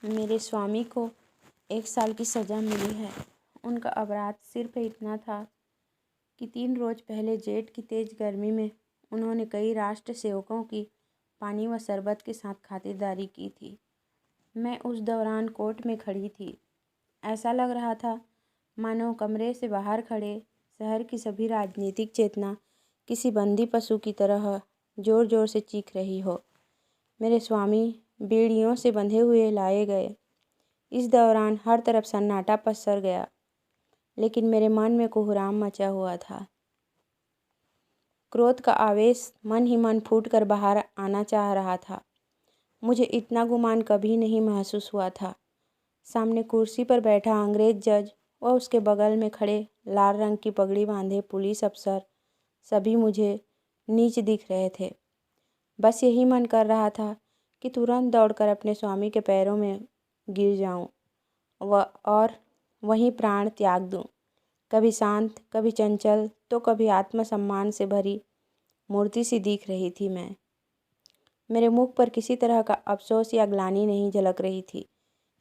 मेरे स्वामी को 1 साल की सज़ा मिली है। उनका अपराध सिर्फ इतना था कि 3 रोज़ पहले जेठ की तेज़ गर्मी में उन्होंने कई राष्ट्र सेवकों की पानी व शरबत के साथ खातिरदारी की थी। मैं उस दौरान कोर्ट में खड़ी थी। ऐसा लग रहा था मानो कमरे से बाहर खड़े शहर की सभी राजनीतिक चेतना किसी बंदी पशु की तरह ज़ोर ज़ोर से चीख रही हो। मेरे स्वामी बेड़ियों से बंधे हुए लाए गए। इस दौरान हर तरफ सन्नाटा पसर गया, लेकिन मेरे मन में कोहराम मचा हुआ था। क्रोध का आवेश मन ही मन फूट कर बाहर आना चाह रहा था। मुझे इतना गुमान कभी नहीं महसूस हुआ था। सामने कुर्सी पर बैठा अंग्रेज जज व उसके बगल में खड़े लाल रंग की पगड़ी बांधे पुलिस अफसर सभी मुझे नीच दिख रहे थे। बस यही मन कर रहा था कि तुरंत दौड़कर अपने स्वामी के पैरों में गिर जाऊं और वहीं प्राण त्याग दूं। कभी शांत, कभी चंचल, तो कभी आत्मसम्मान से भरी मूर्ति सी दिख रही थी मैं। मेरे मुख पर किसी तरह का अफसोस या ग्लानि नहीं झलक रही थी।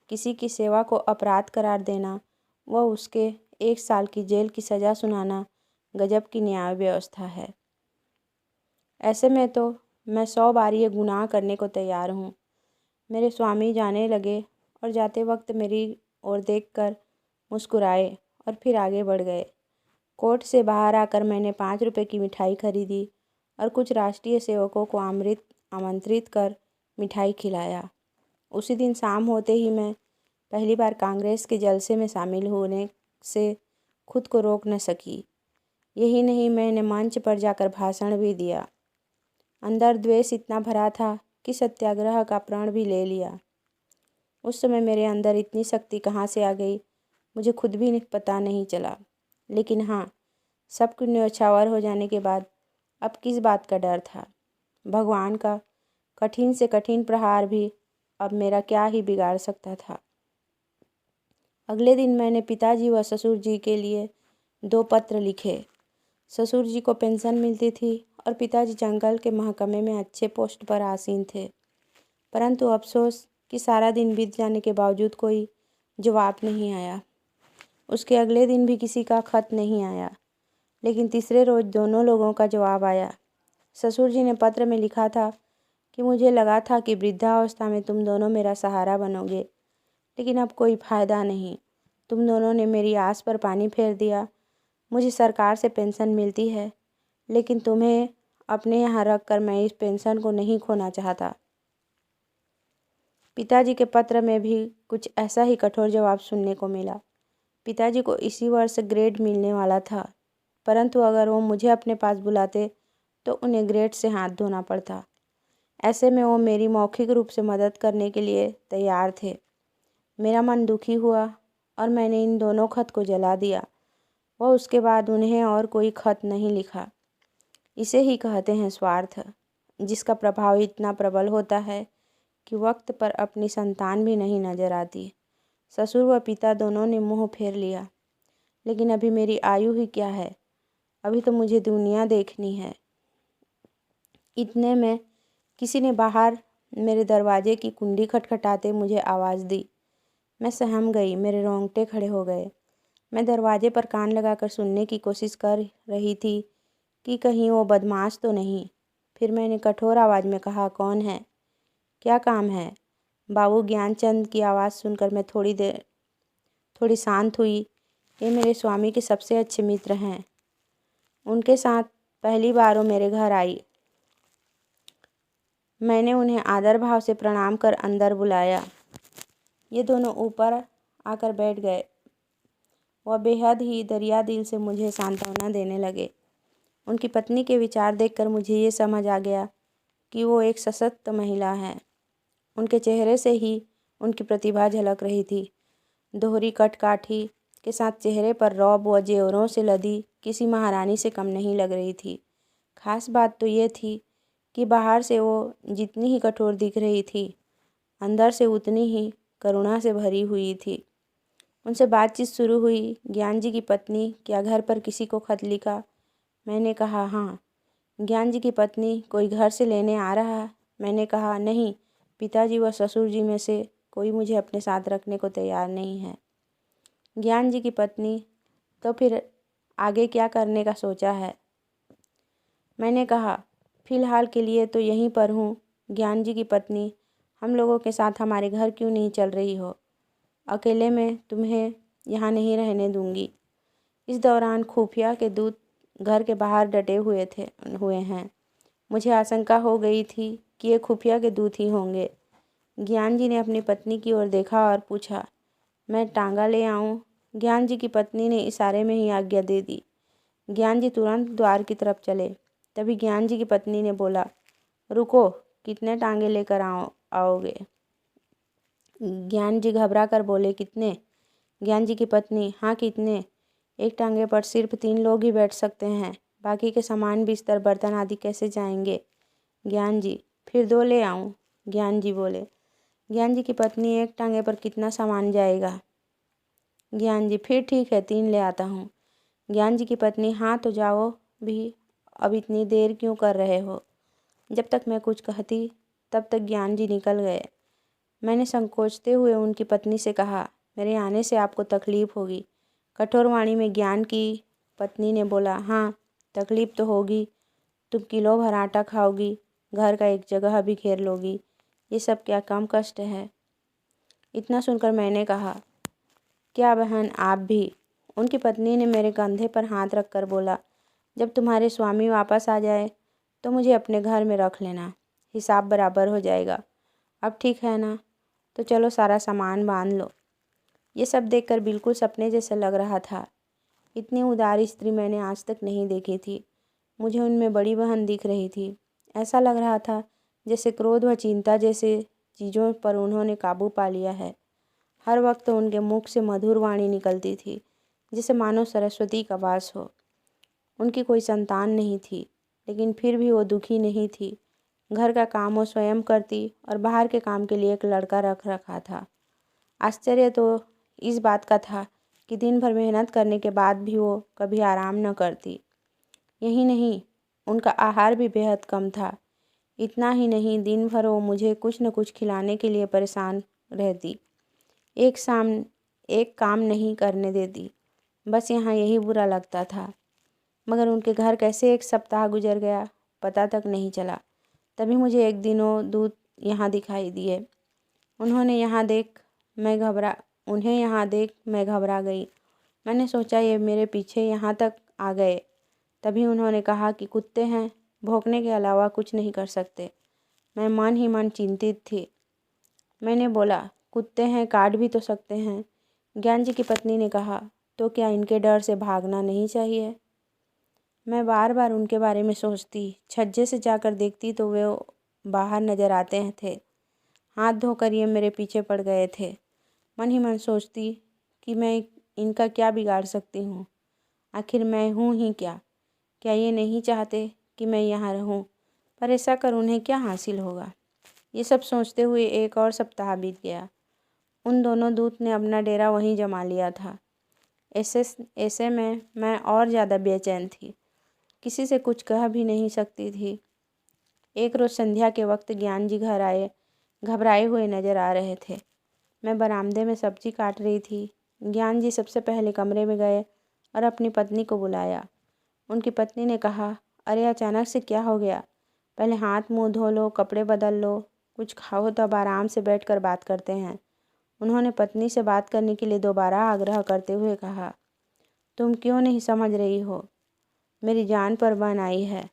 किसी की सेवा को अपराध करार देना व उसके 1 साल की जेल की सज़ा सुनाना गजब की न्याय व्यवस्था है। ऐसे में तो मैं 100 बार ये गुनाह करने को तैयार हूँ। मेरे स्वामी जाने लगे और जाते वक्त मेरी ओर देखकर मुस्कुराए और फिर आगे बढ़ गए। कोर्ट से बाहर आकर मैंने 5 रुपए की मिठाई खरीदी और कुछ राष्ट्रीय सेवकों को आमंत्रित कर मिठाई खिलाया। उसी दिन शाम होते ही मैं पहली बार कांग्रेस के जलसे में शामिल होने से खुद को रोक न सकी। यही नहीं, मैंने मंच पर जाकर भाषण भी दिया। अंदर द्वेष इतना भरा था कि सत्याग्रह का प्रण भी ले लिया। उस समय मेरे अंदर इतनी शक्ति कहाँ से आ गई, मुझे खुद भी पता नहीं चला। लेकिन हाँ, सब कुछ न्यौछावर हो जाने के बाद अब किस बात का डर था। भगवान का कठिन से कठिन प्रहार भी अब मेरा क्या ही बिगाड़ सकता था। अगले दिन मैंने पिताजी व ससुर जी के लिए 2 पत्र लिखे। ससुर जी को पेंशन मिलती थी और पिताजी जंगल के महकमे में अच्छे पोस्ट पर आसीन थे। परंतु अफसोस कि सारा दिन बीत जाने के बावजूद कोई जवाब नहीं आया। उसके अगले दिन भी किसी का खत नहीं आया, लेकिन तीसरे रोज़ दोनों लोगों का जवाब आया। ससुर जी ने पत्र में लिखा था कि मुझे लगा था कि वृद्धावस्था में तुम दोनों मेरा सहारा बनोगे, लेकिन अब कोई फ़ायदा नहीं। तुम दोनों ने मेरी आस पर पानी फेर दिया। मुझे सरकार से पेंशन मिलती है, लेकिन तुम्हें अपने यहाँ रख कर मैं इस पेंशन को नहीं खोना चाहता। पिताजी के पत्र में भी कुछ ऐसा ही कठोर जवाब सुनने को मिला। पिताजी को इसी वर्ष ग्रेड मिलने वाला था, परंतु अगर वो मुझे अपने पास बुलाते तो उन्हें ग्रेड से हाथ धोना पड़ता। ऐसे में वो मेरी मौखिक रूप से मदद करने के लिए तैयार थे। मेरा मन दुखी हुआ और मैंने इन दोनों खत को जला दिया व उसके बाद उन्हें और कोई खत नहीं लिखा। इसे ही कहते हैं स्वार्थ, जिसका प्रभाव इतना प्रबल होता है कि वक्त पर अपनी संतान भी नहीं नजर आती। ससुर व पिता दोनों ने मुंह फेर लिया, लेकिन अभी मेरी आयु ही क्या है, अभी तो मुझे दुनिया देखनी है। इतने में किसी ने बाहर मेरे दरवाजे की कुंडी खटखटाते मुझे आवाज़ दी। मैं सहम गई, मेरे रोंगटे खड़े हो गए। मैं दरवाजे पर कान लगाकर सुनने की कोशिश कर रही थी कि कहीं वो बदमाश तो नहीं। फिर मैंने कठोर आवाज़ में कहा, कौन है, क्या काम है? बाबू ज्ञानचंद की आवाज़ सुनकर मैं थोड़ी शांत हुई। ये मेरे स्वामी के सबसे अच्छे मित्र हैं। उनके साथ पहली बार वो मेरे घर आई। मैंने उन्हें आदर भाव से प्रणाम कर अंदर बुलाया। ये दोनों ऊपर आकर बैठ गए। वह बेहद ही दरिया दिल से मुझे सांत्वना देने लगे। उनकी पत्नी के विचार देखकर मुझे ये समझ आ गया कि वो एक सशक्त महिला है। उनके चेहरे से ही उनकी प्रतिभा झलक रही थी। दोहरी कटकाठी के साथ चेहरे पर रौब व जेवरों से लदी किसी महारानी से कम नहीं लग रही थी। खास बात तो ये थी कि बाहर से वो जितनी ही कठोर दिख रही थी, अंदर से उतनी ही करुणा से भरी हुई थी। उनसे बातचीत शुरू हुई। ज्ञान जी की पत्नी, क्या घर पर किसी को खत लिखा? मैंने कहा, हाँ। ज्ञान जी की पत्नी, कोई घर से लेने आ रहा? मैंने कहा, नहीं, पिताजी व ससुर जी में से कोई मुझे अपने साथ रखने को तैयार नहीं है। ज्ञान जी की पत्नी, तो फिर आगे क्या करने का सोचा है? मैंने कहा, फिलहाल के लिए तो यहीं पर हूँ। ज्ञान जी की पत्नी, हम लोगों के साथ हमारे घर क्यों नहीं चल रही हो? अकेले में तुम्हें यहाँ नहीं रहने दूंगी। इस दौरान खुफिया के दूत घर के बाहर डटे हुए हैं। मुझे आशंका हो गई थी कि ये खुफिया के दूत ही होंगे। ज्ञान जी ने अपनी पत्नी की ओर देखा और पूछा, मैं टांगा ले आऊं? ज्ञान जी की पत्नी ने इशारे में ही आज्ञा दे दी। ज्ञान जी तुरंत द्वार की तरफ चले। तभी ज्ञान जी की पत्नी ने बोला, रुको, कितने टांगे लेकर आओगे? ज्ञान जी घबरा कर बोले, कितने? ज्ञान जी की पत्नी, हाँ कितने? एक टांगे पर सिर्फ 3 लोग ही बैठ सकते हैं। बाकी के सामान, बिस्तर, बर्तन आदि कैसे जाएंगे? ज्ञान जी, फिर 2 ले आऊं? ज्ञान जी बोले। ज्ञान जी की पत्नी, एक टांगे पर कितना सामान जाएगा? ज्ञान जी, फिर ठीक है, 3 ले आता हूँ। ज्ञान जी की पत्नी, हाँ तो जाओ भी, अब इतनी देर क्यों कर रहे हो? जब तक मैं कुछ कहती तब तक ज्ञान जी निकल गए। मैंने संकोचते हुए उनकी पत्नी से कहा, मेरे आने से आपको तकलीफ होगी। कठोर वाणी में ज्ञान की पत्नी ने बोला, हाँ तकलीफ तो होगी। तुम किलो भर आटा खाओगी, घर का एक जगह भी घेर लोगी, ये सब क्या कम कष्ट है? इतना सुनकर मैंने कहा, क्या बहन आप भी? उनकी पत्नी ने मेरे कंधे पर हाथ रखकर बोला, जब तुम्हारे स्वामी वापस आ जाए तो मुझे अपने घर में रख लेना, हिसाब बराबर हो जाएगा। अब ठीक है ना? तो चलो सारा सामान बांध लो। ये सब देखकर बिल्कुल सपने जैसा लग रहा था। इतनी उदार स्त्री मैंने आज तक नहीं देखी थी। मुझे उनमें बड़ी बहन दिख रही थी। ऐसा लग रहा था जैसे क्रोध व चिंता जैसे चीज़ों पर उन्होंने काबू पा लिया है। हर वक्त उनके मुख से मधुर वाणी निकलती थी, जिसे मानो सरस्वती का वास हो। उनकी कोई संतान नहीं थी, लेकिन फिर भी वो दुखी नहीं थी। घर का काम वो स्वयं करती और बाहर के काम के लिए एक लड़का रख रखा था। आश्चर्य तो इस बात का था कि दिन भर मेहनत करने के बाद भी वो कभी आराम न करती। यही नहीं, उनका आहार भी बेहद कम था। इतना ही नहीं, दिन भर वो मुझे कुछ न कुछ खिलाने के लिए परेशान रहती। एक काम नहीं करने देती। बस यहाँ यही बुरा लगता था। मगर उनके घर कैसे 1 सप्ताह गुजर गया, पता तक नहीं चला। तभी मुझे एक दिन वो दूत यहाँ दिखाई दिए। उन्हें यहाँ देख मैं घबरा गई। मैंने सोचा ये मेरे पीछे यहाँ तक आ गए। तभी उन्होंने कहा कि कुत्ते हैं, भौंकने के अलावा कुछ नहीं कर सकते। मैं मन ही मन चिंतित थी। मैंने बोला, कुत्ते हैं, काट भी तो सकते हैं। ज्ञान जी की पत्नी ने कहा, तो क्या इनके डर से भागना नहीं चाहिए? मैं बार बार उनके बारे में सोचती। छज्जे से जाकर देखती तो वे बाहर नजर आते थे। हाथ धोकर ये मेरे पीछे पड़ गए थे। मन ही मन सोचती कि मैं इनका क्या बिगाड़ सकती हूँ। आखिर मैं हूँ ही क्या? क्या ये नहीं चाहते कि मैं यहाँ रहूँ? पर ऐसा कर उन्हें क्या हासिल होगा? ये सब सोचते हुए 1 और सप्ताह बीत गया। उन दोनों दूत ने अपना डेरा वहीं जमा लिया था। ऐसे में मैं और ज़्यादा बेचैन थी। किसी से कुछ कह भी नहीं सकती थी। एक रोज़ संध्या के वक्त ज्ञान जी घर आए। घबराए हुए नजर आ रहे थे। मैं बरामदे में सब्जी काट रही थी। ज्ञान जी सबसे पहले कमरे में गए और अपनी पत्नी को बुलाया। उनकी पत्नी ने कहा, अरे अचानक से क्या हो गया? पहले हाथ मुंह धो लो, कपड़े बदल लो, कुछ खाओ, तब आराम से बैठकर बात करते हैं। उन्होंने पत्नी से बात करने के लिए दोबारा आग्रह करते हुए कहा, तुम क्यों नहीं समझ रही हो? मेरी जान पर बन आई है।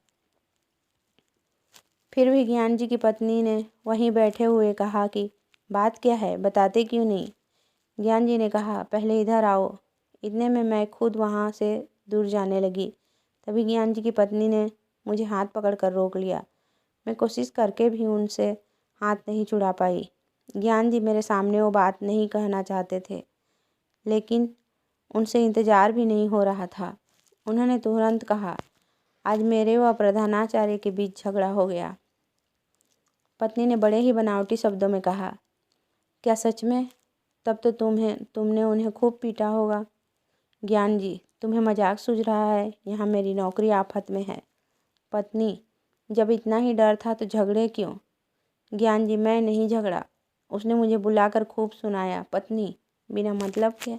फिर भी ज्ञान जी की पत्नी ने वहीं बैठे हुए कहा कि बात क्या है, बताते क्यों नहीं? ज्ञान जी ने कहा, पहले इधर आओ। इतने में मैं खुद वहाँ से दूर जाने लगी। तभी ज्ञान जी की पत्नी ने मुझे हाथ पकड़कर रोक लिया। मैं कोशिश करके भी उनसे हाथ नहीं छुड़ा पाई। ज्ञान जी मेरे सामने वो बात नहीं कहना चाहते थे, लेकिन उनसे इंतज़ार भी नहीं हो रहा था। उन्होंने तुरंत कहा, आज मेरे व प्रधानाचार्य के बीच झगड़ा हो गया। पत्नी ने बड़े ही बनावटी शब्दों में कहा, क्या सच में? तब तो तुमने उन्हें खूब पीटा होगा। ज्ञान जी, तुम्हें मजाक सूझ रहा है? यहाँ मेरी नौकरी आफत में है। पत्नी, जब इतना ही डर था तो झगड़े क्यों? ज्ञान जी, मैं नहीं झगड़ा। उसने मुझे बुलाकर खूब सुनाया। पत्नी: बिना मतलब के?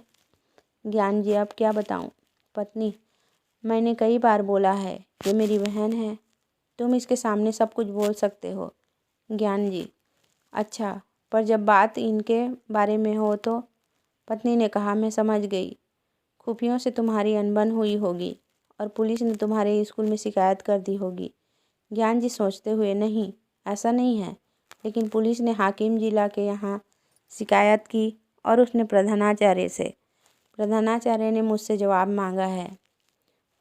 ज्ञान जी: अब क्या बताऊं? पत्नी: मैंने कई बार बोला है, ये मेरी बहन है, तुम इसके सामने सब कुछ बोल सकते हो। ज्ञान जी: अच्छा, पर जब बात इनके बारे में हो तो? पत्नी ने कहा: मैं समझ गई, खुफियों से तुम्हारी अनबन हुई होगी और पुलिस ने तुम्हारे स्कूल में शिकायत कर दी होगी। ज्ञान जी सोचते हुए: नहीं, ऐसा नहीं है, लेकिन पुलिस ने हाकिम जिला के यहाँ शिकायत की और उसने प्रधानाचार्य ने मुझसे जवाब मांगा है।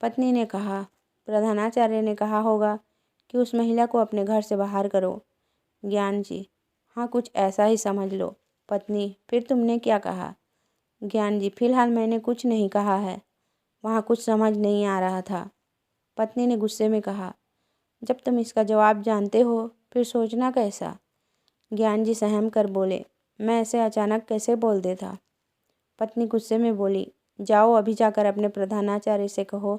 पत्नी ने कहा: प्रधानाचार्य ने कहा होगा कि उस महिला को अपने घर से बाहर करो। ज्ञान जी: हाँ, कुछ ऐसा ही समझ लो। पत्नी: फिर तुमने क्या कहा? ज्ञान जी: फिलहाल मैंने कुछ नहीं कहा है, वहाँ कुछ समझ नहीं आ रहा था। पत्नी ने गुस्से में कहा: जब तुम इसका जवाब जानते हो फिर सोचना कैसा? ज्ञान जी सहम कर बोले: मैं ऐसे अचानक कैसे बोल देता? पत्नी गुस्से में बोली: जाओ, अभी जाकर अपने प्रधानाचार्य से कहो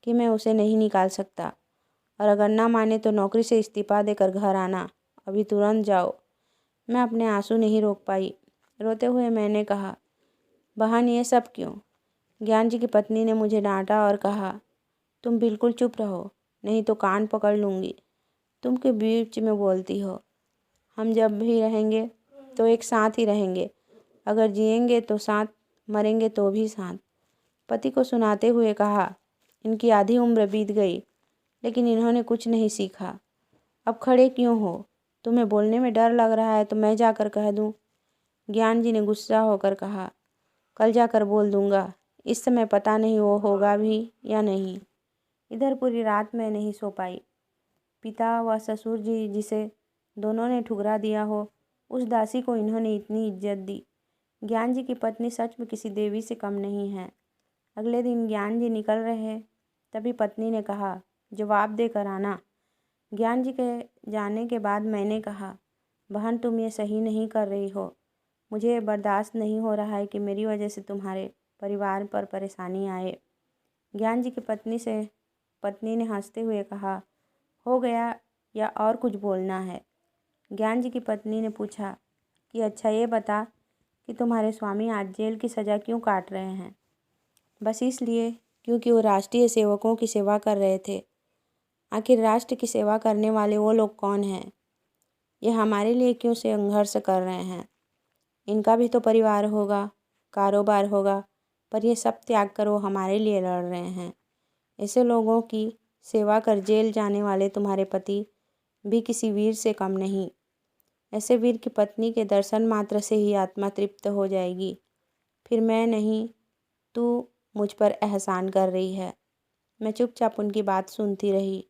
कि मैं उसे नहीं निकाल सकता, और अगर ना माने तो नौकरी से इस्तीफा देकर घर आना, अभी तुरंत जाओ। मैं अपने आंसू नहीं रोक पाई। रोते हुए मैंने कहा: बहन, ये सब क्यों? ज्ञान जी की पत्नी ने मुझे डांटा और कहा: तुम बिल्कुल चुप रहो, नहीं तो कान पकड़ लूँगी। तुम के बीच में बोलती हो। हम जब भी रहेंगे तो एक साथ ही रहेंगे, अगर जिएंगे तो साथ, मरेंगे तो भी साथ। पति को सुनाते हुए कहा: इनकी आधी उम्र बीत गई, लेकिन इन्होंने कुछ नहीं सीखा। अब खड़े क्यों हो? तुम्हें बोलने में डर लग रहा है तो मैं जाकर कह दूं? ज्ञान जी ने गुस्सा होकर कहा: कल जाकर बोल दूंगा, इस समय पता नहीं वो होगा भी या नहीं। इधर पूरी रात मैं नहीं सो पाई। पिता व ससुर जी, जिसे दोनों ने ठुकरा दिया हो, उस दासी को इन्होंने इतनी इज्जत दी। ज्ञान जी की पत्नी सच में किसी देवी से कम नहीं है। अगले दिन ज्ञान जी निकल रहे, तभी पत्नी ने कहा: जवाब देकर आना। ज्ञान जी के जाने के बाद मैंने कहा: बहन, तुम ये सही नहीं कर रही हो। मुझे बर्दाश्त नहीं हो रहा है कि मेरी वजह से तुम्हारे परिवार पर परेशानी आए। ज्ञान जी की पत्नी ने हंसते हुए कहा: हो गया या और कुछ बोलना है? ज्ञान जी की पत्नी ने पूछा कि अच्छा, ये बता कि तुम्हारे स्वामी आज जेल की सज़ा क्यों काट रहे हैं? बस इसलिए क्योंकि वो राष्ट्रीय सेवकों की सेवा कर रहे थे। आखिर राष्ट्र की सेवा करने वाले वो लोग कौन हैं? ये हमारे लिए क्यों संघर्ष कर रहे हैं? इनका भी तो परिवार होगा, कारोबार होगा, पर ये सब त्याग कर वो हमारे लिए लड़ रहे हैं। ऐसे लोगों की सेवा कर जेल जाने वाले तुम्हारे पति भी किसी वीर से कम नहीं। ऐसे वीर की पत्नी के दर्शन मात्र से ही आत्मा तृप्त हो जाएगी। फिर मैं नहीं, तू मुझ पर एहसान कर रही है। मैं चुपचाप उनकी बात सुनती रही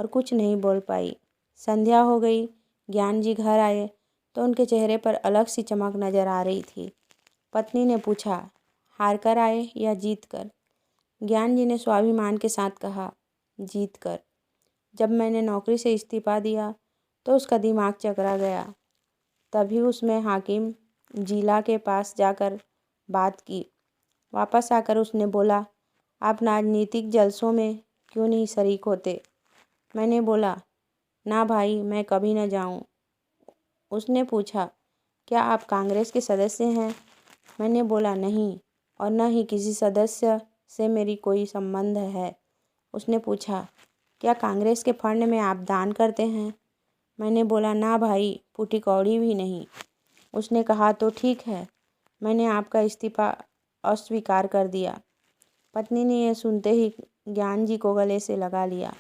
और कुछ नहीं बोल पाई। संध्या हो गई। ज्ञान जी घर आए तो उनके चेहरे पर अलग सी चमक नजर आ रही थी। पत्नी ने पूछा: हार कर आए या जीत कर? ज्ञान जी ने स्वाभिमान के साथ कहा: जीत कर। जब मैंने नौकरी से इस्तीफा दिया तो उसका दिमाग चकरा गया। तभी उसमें हाकिम जिला के पास जाकर बात की। वापस आकर उसने बोला: आप राजनीतिक जलसों में क्यों नहीं शरीक होते? मैंने बोला: ना भाई, मैं कभी न जाऊं। उसने पूछा: क्या आप कांग्रेस के सदस्य हैं? मैंने बोला: नहीं, और न ही किसी सदस्य से मेरी कोई संबंध है। उसने पूछा: क्या कांग्रेस के फंड में आप दान करते हैं? मैंने बोला: ना भाई, फूटी कौड़ी भी नहीं। उसने कहा: तो ठीक है, मैंने आपका इस्तीफा अस्वीकार कर दिया। पत्नी ने यह सुनते ही ज्ञान जी को गले से लगा लिया।